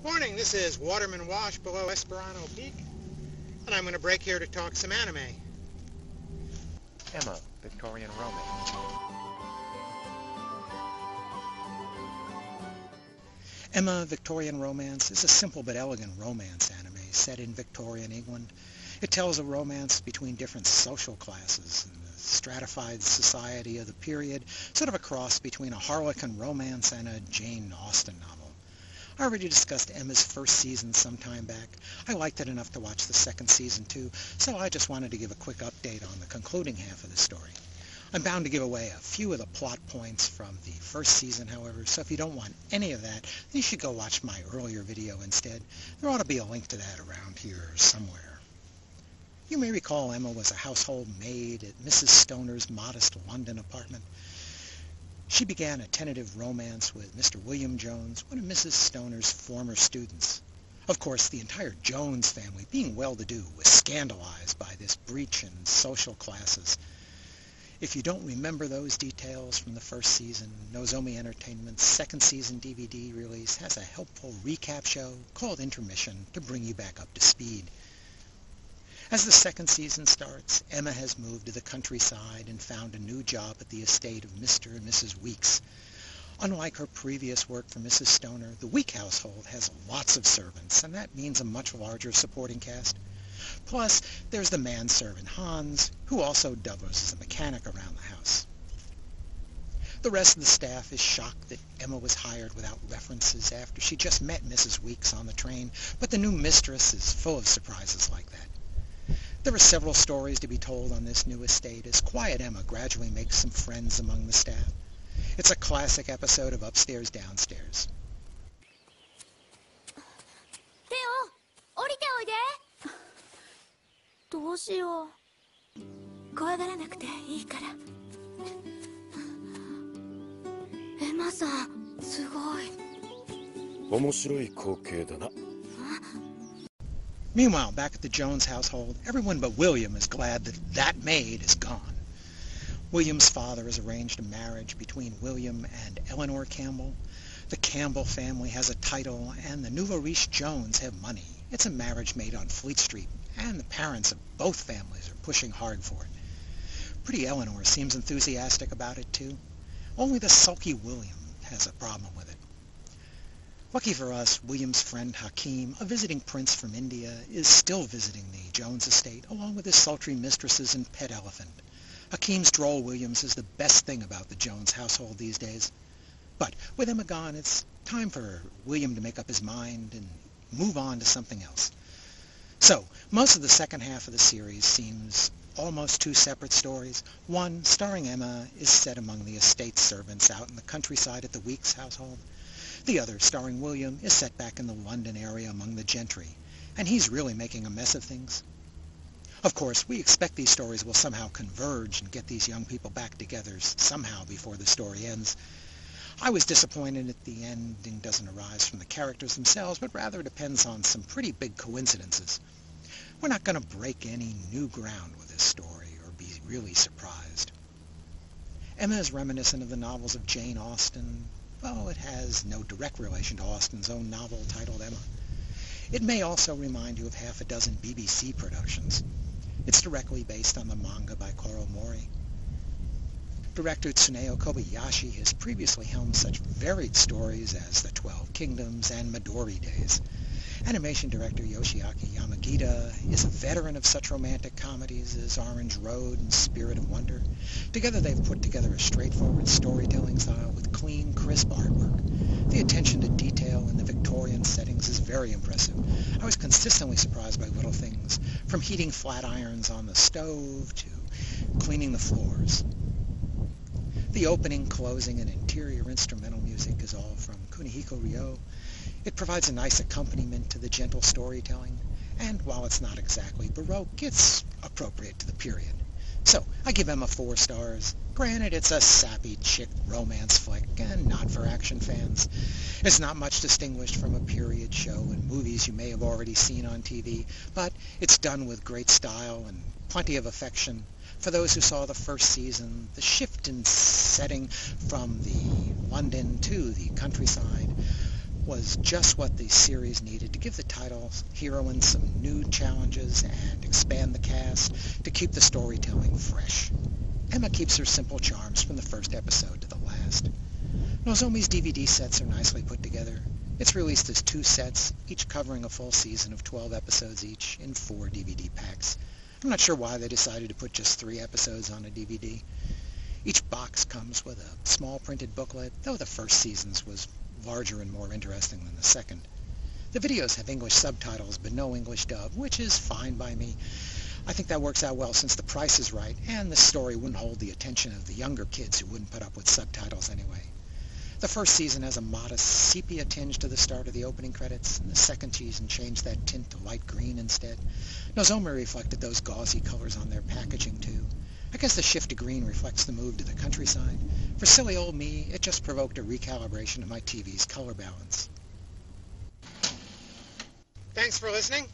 Morning, this is Waterman Wash below Esperano Peak, and I'm going to break here to talk some anime. Emma, Victorian Romance. Emma, Victorian Romance is a simple but elegant romance anime set in Victorian England. It tells a romance between different social classes in the stratified society of the period, sort of a cross between a Harlequin romance and a Jane Austen novel. I already discussed Emma's first season some time back. I liked it enough to watch the second season too, so I just wanted to give a quick update on the concluding half of the story. I'm bound to give away a few of the plot points from the first season, however, so if you don't want any of that, you should go watch my earlier video instead. There ought to be a link to that around here somewhere. You may recall Emma was a household maid at Mrs. Stoner's modest London apartment. She began a tentative romance with Mr. William Jones, one of Mrs. Stoner's former students. Of course, the entire Jones family, being well-to-do, was scandalized by this breach in social classes. If you don't remember those details from the first season, Nozomi Entertainment's second season DVD release has a helpful recap show called Intermission to bring you back up to speed. As the second season starts, Emma has moved to the countryside and found a new job at the estate of Mr. and Mrs. Weeks. Unlike her previous work for Mrs. Stoner, the Week household has lots of servants, and that means a much larger supporting cast. Plus, there's the manservant Hans, who also doubles as a mechanic around the house. The rest of the staff is shocked that Emma was hired without references after she just met Mrs. Weeks on the train, but the new mistress is full of surprises like that. There are several stories to be told on this new estate as Quiet Emma gradually makes some friends among the staff. It's a classic episode of Upstairs Downstairs. Theo, 降りておいで。どうしよう。怖がらなくていいから。エマさん、すごい。面白い光景だな。Meanwhile, back at the Jones household, everyone but William is glad that that maid is gone. William's father has arranged a marriage between William and Eleanor Campbell. The Campbell family has a title, and the nouveau riche Jones have money. It's a marriage made on Fleet Street, and the parents of both families are pushing hard for it. Pretty Eleanor seems enthusiastic about it, too. Only the sulky William has a problem with it. Lucky for us, William's friend Hakim, a visiting prince from India, is still visiting the Jones estate, along with his sultry mistresses and pet elephant. Hakim's droll Williams is the best thing about the Jones household these days. But with Emma gone, it's time for William to make up his mind and move on to something else. So, most of the second half of the series seems almost two separate stories. One, starring Emma, is set among the estate servants out in the countryside at the Weeks household. The other, starring William, is set back in the London area among the gentry, and he's really making a mess of things. Of course, we expect these stories will somehow converge and get these young people back together somehow before the story ends. I was disappointed that the ending doesn't arise from the characters themselves, but rather depends on some pretty big coincidences. We're not going to break any new ground with this story or be really surprised. Emma is reminiscent of the novels of Jane Austen. Well, it has no direct relation to Austen's own novel titled Emma. It may also remind you of half a dozen BBC productions. It's directly based on the manga by Koro Mori. Director Tsuneo Kobayashi has previously helmed such varied stories as The 12 Kingdoms and Midori Days. Animation director Yoshiaki Yamagita is a veteran of such romantic comedies as Orange Road and Spirit of Wonder. Together they've put together a straightforward storytelling style with clean, crisp artwork. The attention to detail in the Victorian settings is very impressive. I was consistently surprised by little things, from heating flat irons on the stove to cleaning the floors. The opening, closing, and interior instrumental music is all from Kunihiko Ryo. It provides a nice accompaniment to the gentle storytelling, and while it's not exactly Baroque, it's appropriate to the period. So, I give Emma 4 stars. Granted, it's a sappy chick romance flick, and not for action fans. It's not much distinguished from a period show and movies you may have already seen on TV, but it's done with great style and plenty of affection. For those who saw the first season, the shift in setting from the London to the countryside was just what the series needed to give the title heroine some new challenges and expand the cast to keep the storytelling fresh. Emma keeps her simple charms from the first episode to the last. Nozomi's DVD sets are nicely put together. It's released as 2 sets, each covering a full season of 12 episodes each in 4 DVD packs. I'm not sure why they decided to put just 3 episodes on a DVD. Each box comes with a small printed booklet, though the first season's was larger and more interesting than the second. The videos have English subtitles but no English dub, which is fine by me. I think that works out well since the price is right, and the story wouldn't hold the attention of the younger kids who wouldn't put up with subtitles anyway. The first season has a modest sepia tinge to the start of the opening credits, and the second season changed that tint to light green instead. Nozomi reflected those gauzy colors on their packaging too. I guess the shift to green reflects the move to the countryside. For silly old me, it just provoked a recalibration of my TV's color balance. Thanks for listening.